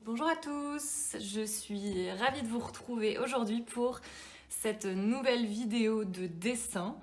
Bonjour à tous, je suis ravie de vous retrouver aujourd'hui pour cette nouvelle vidéo de dessin.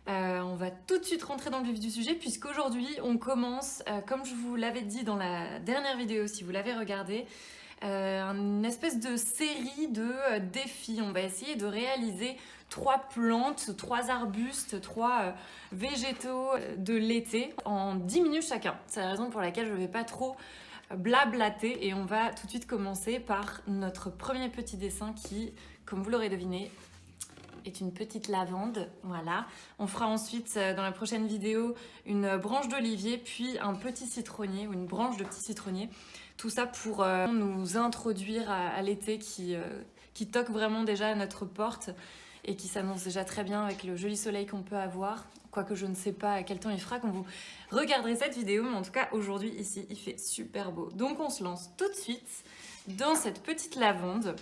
On va tout de suite rentrer dans le vif du sujet puisqu'aujourd'hui on commence, comme je vous l'avais dit dans la dernière vidéo si vous l'avez regardée, une espèce de série de défis. On va essayer de réaliser 3 plantes, 3 arbustes, 3 végétaux de l'été en 10 minutes chacun. C'est la raison pour laquelle je ne vais pas trop blablater et on va tout de suite commencer par notre premier petit dessin qui, comme vous l'aurez deviné, est une petite lavande, voilà. On fera ensuite dans la prochaine vidéo une branche d'olivier puis un petit citronnier ou une branche de petit citronnier. Tout ça pour nous introduire à l'été qui toque vraiment déjà à notre porte et qui s'annonce déjà très bien avec le joli soleil qu'on peut avoir. Quoique je ne sais pas à quel temps il fera quand vous regarderez cette vidéo, mais en tout cas aujourd'hui ici il fait super beau. Donc on se lance tout de suite dans cette petite lavande.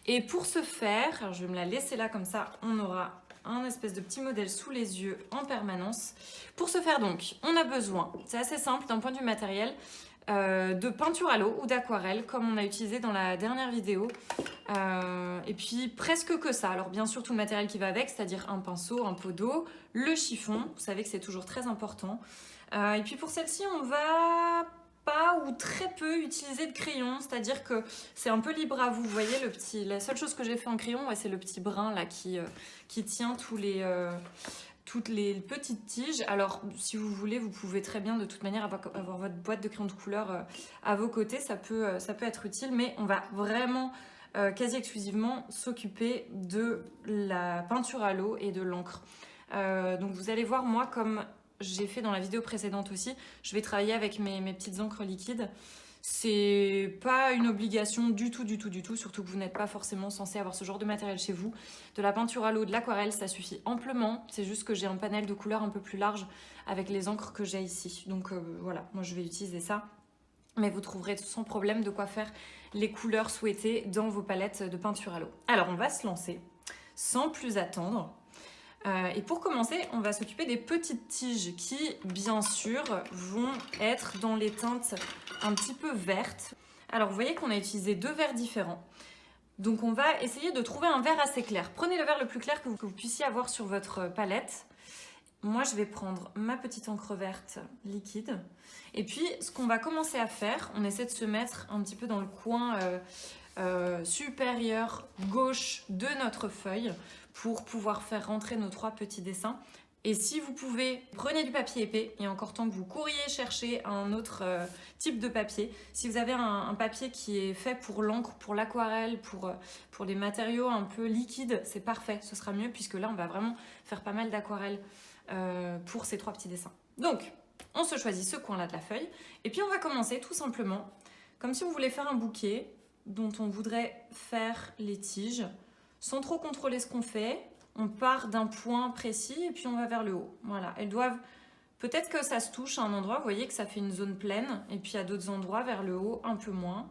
Et pour ce faire, alors je vais me la laisser là comme ça, on aura un espèce de petit modèle sous les yeux en permanence. Pour ce faire donc, on a besoin, c'est assez simple d'un point de vue matériel, de peinture à l'eau ou d'aquarelle comme on a utilisé dans la dernière vidéo. Et puis presque que ça. Alors bien sûr tout le matériel qui va avec, c'est-à-dire un pinceau, un pot d'eau, le chiffon, vous savez que c'est toujours très important. Et puis pour celle-ci on va pas ou très peu utiliser de crayon, c'est-à-dire que c'est un peu libre à vous. Vous voyez la seule chose que j'ai fait en crayon, ouais, c'est le petit brin là qui tient toutes les petites tiges. Alors si vous voulez, vous pouvez très bien de toute manière avoir votre boîte de crayons de couleur à vos côtés, ça peut être utile, mais on va vraiment quasi exclusivement s'occuper de la peinture à l'eau et de l'encre. Donc vous allez voir, moi, comme j'ai fait dans la vidéo précédente aussi, je vais travailler avec mes petites encres liquides. C'est pas une obligation du tout, surtout que vous n'êtes pas forcément censé avoir ce genre de matériel chez vous. De la peinture à l'eau, de l'aquarelle, ça suffit amplement. C'est juste que j'ai un panel de couleurs un peu plus large avec les encres que j'ai ici. Donc voilà, moi je vais utiliser ça. Mais vous trouverez sans problème de quoi faire les couleurs souhaitées dans vos palettes de peinture à l'eau. Alors on va se lancer sans plus attendre. Et pour commencer, on va s'occuper des petites tiges qui, bien sûr, vont être dans les teintes un petit peu vertes. Alors vous voyez qu'on a utilisé 2 verres différents. Donc on va essayer de trouver un vert assez clair. Prenez le vert le plus clair que vous puissiez avoir sur votre palette. Moi, je vais prendre ma petite encre verte liquide. Et puis, ce qu'on va commencer à faire, on essaie de se mettre un petit peu dans le coin supérieur gauche de notre feuille pour pouvoir faire rentrer nos 3 petits dessins. Et si vous pouvez, prenez du papier épais, il y a encore temps que vous courriez chercher un autre type de papier. Si vous avez un papier qui est fait pour l'encre, pour l'aquarelle, pour les matériaux un peu liquides, c'est parfait, ce sera mieux puisque là on va vraiment faire pas mal d'aquarelle pour ces 3 petits dessins. Donc, on se choisit ce coin-là de la feuille et puis on va commencer tout simplement comme si on voulait faire un bouquet dont on voudrait faire les tiges sans trop contrôler ce qu'on fait. On part d'un point précis et puis on va vers le haut. Voilà, elles doivent... Peut-être que ça se touche à un endroit, vous voyez que ça fait une zone pleine, et puis à d'autres endroits, vers le haut, un peu moins.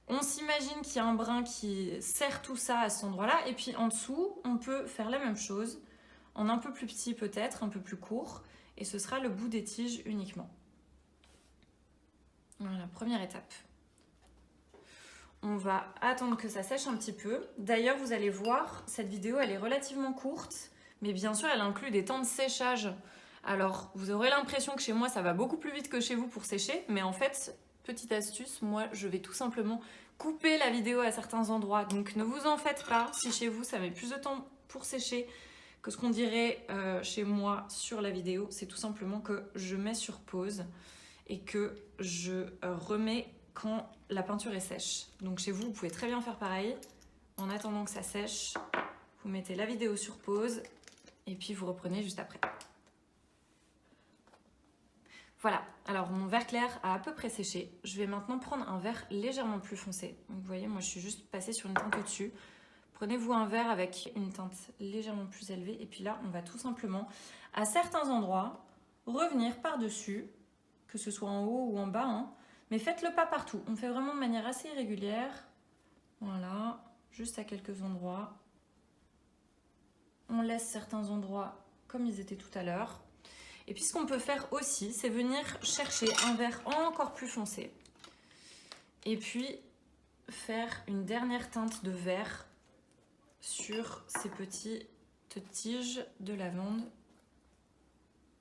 On s'imagine qu'il y a un brin qui serre tout ça à cet endroit-là, et puis en dessous, on peut faire la même chose, en un peu plus petit peut-être, un peu plus court, et ce sera le bout des tiges uniquement. Voilà, première étape. On va attendre que ça sèche un petit peu. D'ailleurs, vous allez voir, cette vidéo, elle est relativement courte, mais bien sûr, elle inclut des temps de séchage. Alors, vous aurez l'impression que chez moi, ça va beaucoup plus vite que chez vous pour sécher, mais en fait, petite astuce, moi, je vais tout simplement couper la vidéo à certains endroits. Donc, ne vous en faites pas si chez vous, ça met plus de temps pour sécher que ce qu'on dirait chez moi sur la vidéo. C'est tout simplement que je mets sur pause et que je remets quand la peinture est sèche. Donc chez vous, vous pouvez très bien faire pareil. En attendant que ça sèche, vous mettez la vidéo sur pause et puis vous reprenez juste après. Voilà, alors mon vert clair a à peu près séché. Je vais maintenant prendre un vert légèrement plus foncé. Donc, vous voyez, moi je suis juste passée sur une teinte au-dessus. Prenez-vous un vert avec une teinte légèrement plus élevée et puis là, on va tout simplement, à certains endroits, revenir par-dessus, que ce soit en haut ou en bas, hein. Mais faites-le pas partout. On fait vraiment de manière assez irrégulière. Voilà, juste à quelques endroits. On laisse certains endroits comme ils étaient tout à l'heure. Et puis ce qu'on peut faire aussi, c'est venir chercher un vert encore plus foncé. Et puis faire une dernière teinte de vert sur ces petites tiges de lavande.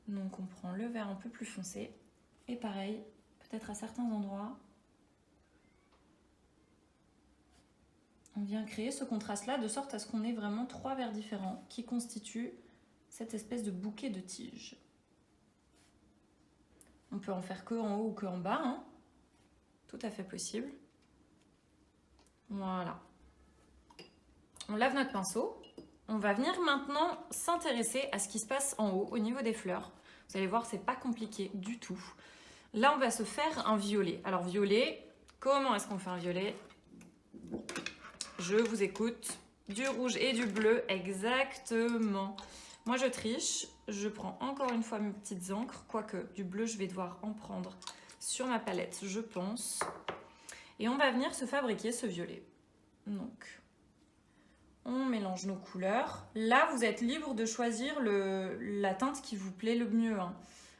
Donc on prend le vert un peu plus foncé. Et pareil, peut-être à certains endroits, on vient créer ce contraste-là de sorte à ce qu'on ait vraiment 3 verts différents qui constituent cette espèce de bouquet de tiges. On peut en faire que en haut ou que en bas, hein. Tout à fait possible. Voilà. On lave notre pinceau. On va venir maintenant s'intéresser à ce qui se passe en haut, au niveau des fleurs. Vous allez voir, c'est pas compliqué du tout. Là, on va se faire un violet. Alors, violet, comment est-ce qu'on fait un violet? Je vous écoute. Du rouge et du bleu, exactement. Moi, je triche. Je prends encore une fois mes petites encres. Quoique, du bleu, je vais devoir en prendre sur ma palette, je pense. Et on va venir se fabriquer ce violet. Donc, on mélange nos couleurs. Là, vous êtes libre de choisir la teinte qui vous plaît le mieux, hein.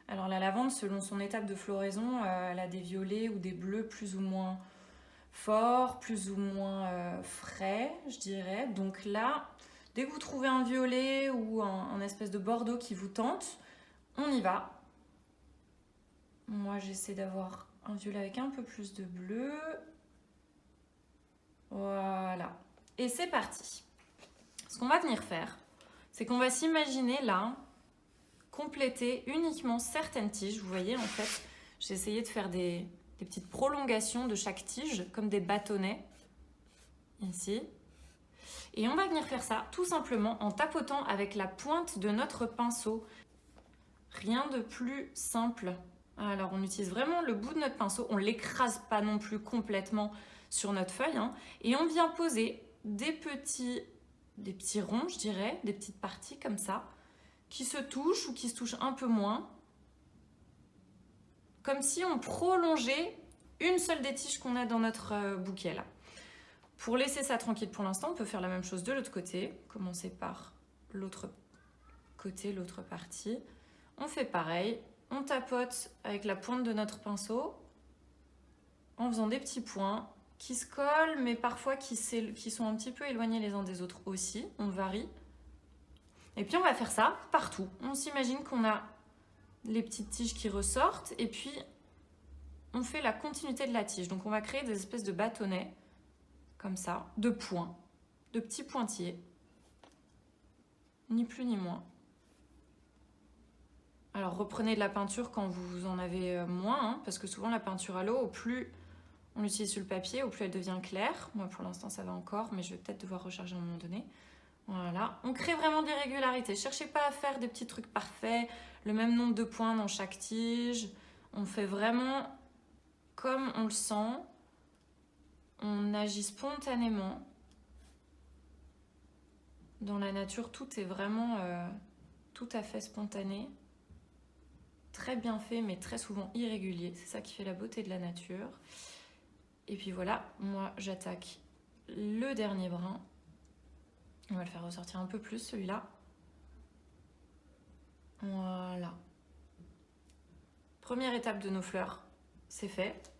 Alors, la lavande, selon son étape de floraison, elle a des violets ou des bleus plus ou moins forts, plus ou moins frais, je dirais. Donc là, dès que vous trouvez un violet ou un espèce de bordeaux qui vous tente, on y va. Moi, j'essaie d'avoir un violet avec un peu plus de bleu. Voilà. Et c'est parti. Ce qu'on va venir faire, c'est qu'on va s'imaginer là, compléter uniquement certaines tiges. Vous voyez, en fait, j'ai essayé de faire des petites prolongations de chaque tige, comme des bâtonnets, ici. Et on va venir faire ça tout simplement en tapotant avec la pointe de notre pinceau. Rien de plus simple. Alors, on utilise vraiment le bout de notre pinceau. On ne l'écrase pas non plus complètement sur notre feuille, hein, et on vient poser des petits ronds, je dirais, des petites parties comme ça, qui se touchent ou qui se touchent un peu moins, comme si on prolongeait une seule des tiges qu'on a dans notre bouquet là. Pour laisser ça tranquille pour l'instant, on peut faire la même chose de l'autre côté, commencer par l'autre côté, l'autre partie. On fait pareil, on tapote avec la pointe de notre pinceau en faisant des petits points qui se collent, mais parfois qui sont un petit peu éloignés les uns des autres aussi. On varie. Et puis on va faire ça partout. On s'imagine qu'on a les petites tiges qui ressortent et puis on fait la continuité de la tige. Donc on va créer des espèces de bâtonnets, comme ça, de points, de petits pointillés. Ni plus ni moins. Alors reprenez de la peinture quand vous en avez moins, hein, parce que souvent la peinture à l'eau, au plus on l'utilise sur le papier, au plus elle devient claire. Moi pour l'instant ça va encore, mais je vais peut-être devoir recharger à un moment donné. Voilà, on crée vraiment des régularités. Cherchez pas à faire des petits trucs parfaits, le même nombre de points dans chaque tige. On fait vraiment comme on le sent. On agit spontanément. Dans la nature, tout est vraiment tout à fait spontané. Très bien fait, mais très souvent irrégulier. C'est ça qui fait la beauté de la nature. Et puis voilà, moi j'attaque le dernier brin. On va le faire ressortir un peu plus, celui-là. Voilà. Première étape de nos fleurs, c'est fait.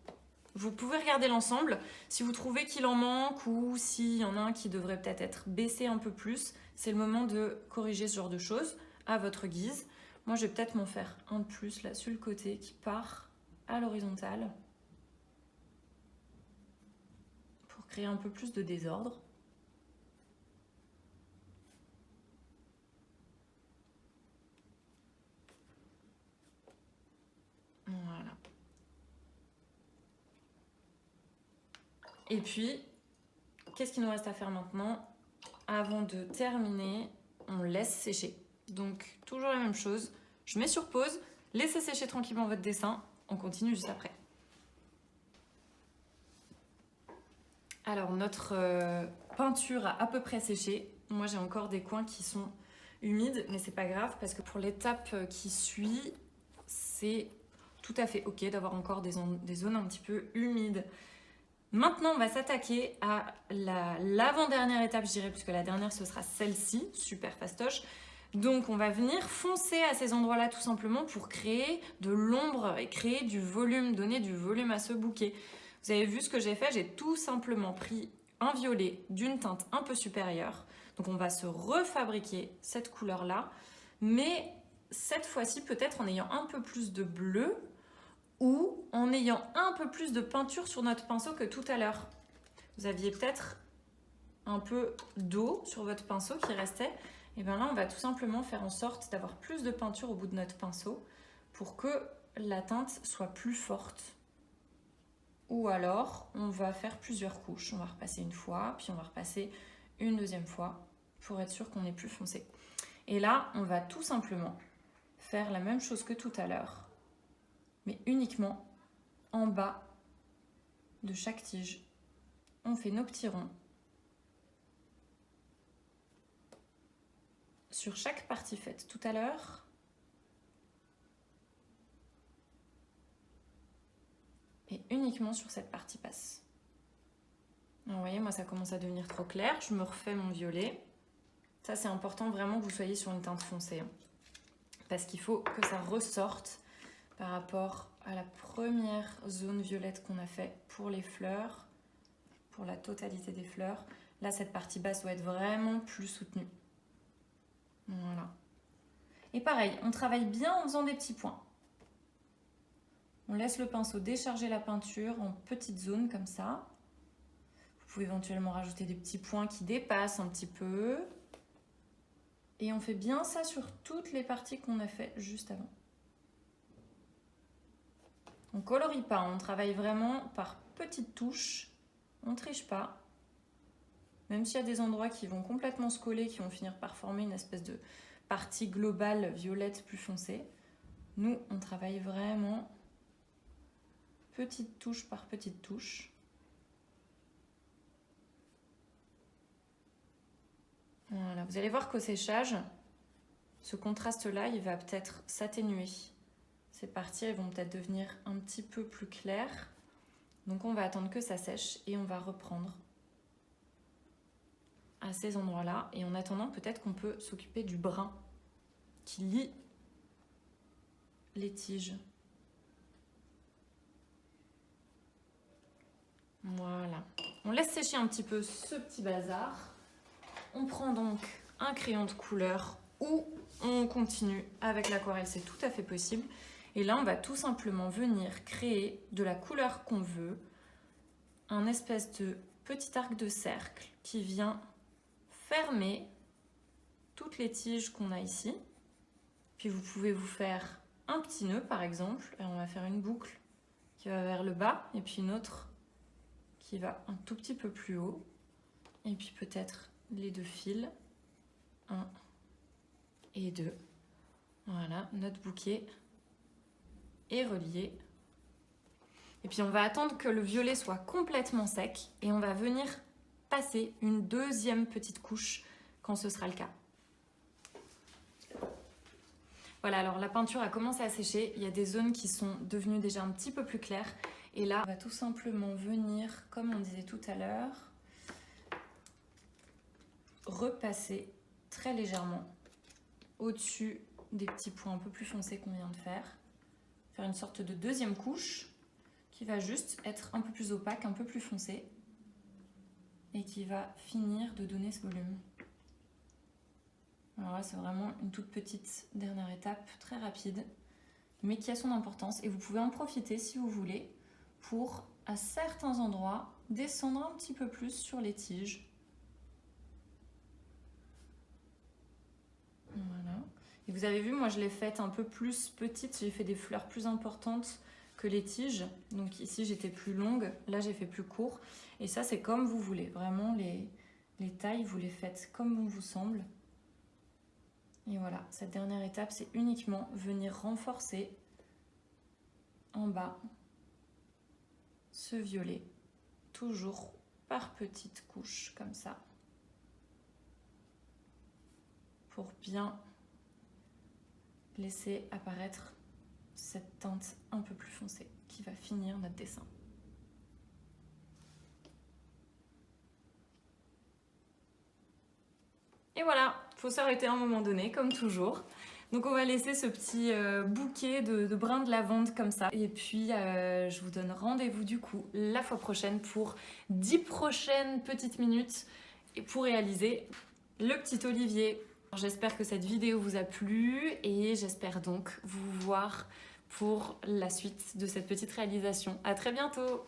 Vous pouvez regarder l'ensemble. Si vous trouvez qu'il en manque ou s'il y en a un qui devrait peut-être être baissé un peu plus, c'est le moment de corriger ce genre de choses à votre guise. Moi, je vais peut-être m'en faire un de plus là sur le côté qui part à l'horizontale pour créer un peu plus de désordre. Voilà. Et puis, qu'est-ce qu'il nous reste à faire maintenant? Avant de terminer, on laisse sécher. Donc, toujours la même chose. Je mets sur pause, laissez sécher tranquillement votre dessin. On continue juste après. Alors, notre peinture a à peu près séché. Moi, j'ai encore des coins qui sont humides, mais c'est pas grave parce que pour l'étape qui suit, c'est tout à fait ok d'avoir encore des zones un petit peu humides. Maintenant, on va s'attaquer à l'avant-dernière étape, je dirais, puisque la dernière, ce sera celle-ci, super fastoche. Donc, on va venir foncer à ces endroits-là tout simplement pour créer de l'ombre et créer du volume, donner du volume à ce bouquet. Vous avez vu ce que j'ai fait, j'ai tout simplement pris un violet d'une teinte un peu supérieure. Donc on va se refabriquer cette couleur-là, mais cette fois-ci peut-être en ayant un peu plus de bleu ou en ayant un peu plus de peinture sur notre pinceau que tout à l'heure. Vous aviez peut-être un peu d'eau sur votre pinceau qui restait. Et bien là, on va tout simplement faire en sorte d'avoir plus de peinture au bout de notre pinceau pour que la teinte soit plus forte. Ou alors, on va faire plusieurs couches. On va repasser une fois, puis on va repasser une deuxième fois pour être sûr qu'on est plus foncé. Et là, on va tout simplement faire la même chose que tout à l'heure, mais uniquement en bas de chaque tige. On fait nos petits ronds sur chaque partie faite tout à l'heure. Et uniquement sur cette partie basse. Alors, vous voyez, moi ça commence à devenir trop clair. Je me refais mon violet. Ça c'est important vraiment que vous soyez sur une teinte foncée. Parce qu'il faut que ça ressorte par rapport à la première zone violette qu'on a fait pour les fleurs, pour la totalité des fleurs. Là, cette partie basse doit être vraiment plus soutenue. Voilà. Et pareil, on travaille bien en faisant des petits points. On laisse le pinceau décharger la peinture en petites zones comme ça. Vous pouvez éventuellement rajouter des petits points qui dépassent un petit peu. Et on fait bien ça sur toutes les parties qu'on a fait juste avant. On colorie pas, on travaille vraiment par petites touches. On ne triche pas. Même s'il y a des endroits qui vont complètement se coller, qui vont finir par former une espèce de partie globale violette plus foncée. Nous, on travaille vraiment petite touche par petite touche. Voilà, vous allez voir qu'au séchage, ce contraste-là, il va peut-être s'atténuer. Ces parties, elles vont peut-être devenir un petit peu plus claires. Donc on va attendre que ça sèche et on va reprendre à ces endroits-là. Et en attendant, peut-être qu'on peut s'occuper du brun qui lie les tiges. Voilà. On laisse sécher un petit peu ce petit bazar. On prend donc un crayon de couleur ou on continue avec l'aquarelle, c'est tout à fait possible. Et là, on va tout simplement venir créer de la couleur qu'on veut, un espèce de petit arc de cercle qui vient fermer toutes les tiges qu'on a ici. Puis vous pouvez vous faire un petit nœud par exemple, et on va faire une boucle qui va vers le bas et puis une autre qui va un tout petit peu plus haut. Et puis peut-être les deux fils, 1 et 2. Voilà, notre bouquet est relié. Et puis on va attendre que le violet soit complètement sec et on va venir passer une deuxième petite couche quand ce sera le cas. Voilà, alors la peinture a commencé à sécher, il y a des zones qui sont devenues déjà un petit peu plus claires. Et là, on va tout simplement venir, comme on disait tout à l'heure, repasser très légèrement au-dessus des petits points un peu plus foncés qu'on vient de faire. Faire une sorte de deuxième couche qui va juste être un peu plus opaque, un peu plus foncé et qui va finir de donner ce volume. Alors là, c'est vraiment une toute petite dernière étape, très rapide, mais qui a son importance. Et vous pouvez en profiter, si vous voulez, pour, à certains endroits, descendre un petit peu plus sur les tiges. Voilà. Et vous avez vu, moi, je l'ai faite un peu plus petite. J'ai fait des fleurs plus importantes que les tiges. Donc ici, j'étais plus longue. Là, j'ai fait plus court. Et ça, c'est comme vous voulez. Vraiment, les tailles, vous les faites comme bon vous semble. Et voilà, cette dernière étape, c'est uniquement venir renforcer en bas ce violet, toujours par petites couches comme ça, pour bien laisser apparaître cette teinte un peu plus foncée qui va finir notre dessin. Et voilà, il faut s'arrêter à un moment donné, comme toujours. Donc on va laisser ce petit bouquet de brins de lavande comme ça. Et puis je vous donne rendez-vous du coup la fois prochaine pour 10 prochaines petites minutes pour réaliser le petit olivier. J'espère que cette vidéo vous a plu et j'espère donc vous voir pour la suite de cette petite réalisation. À très bientôt!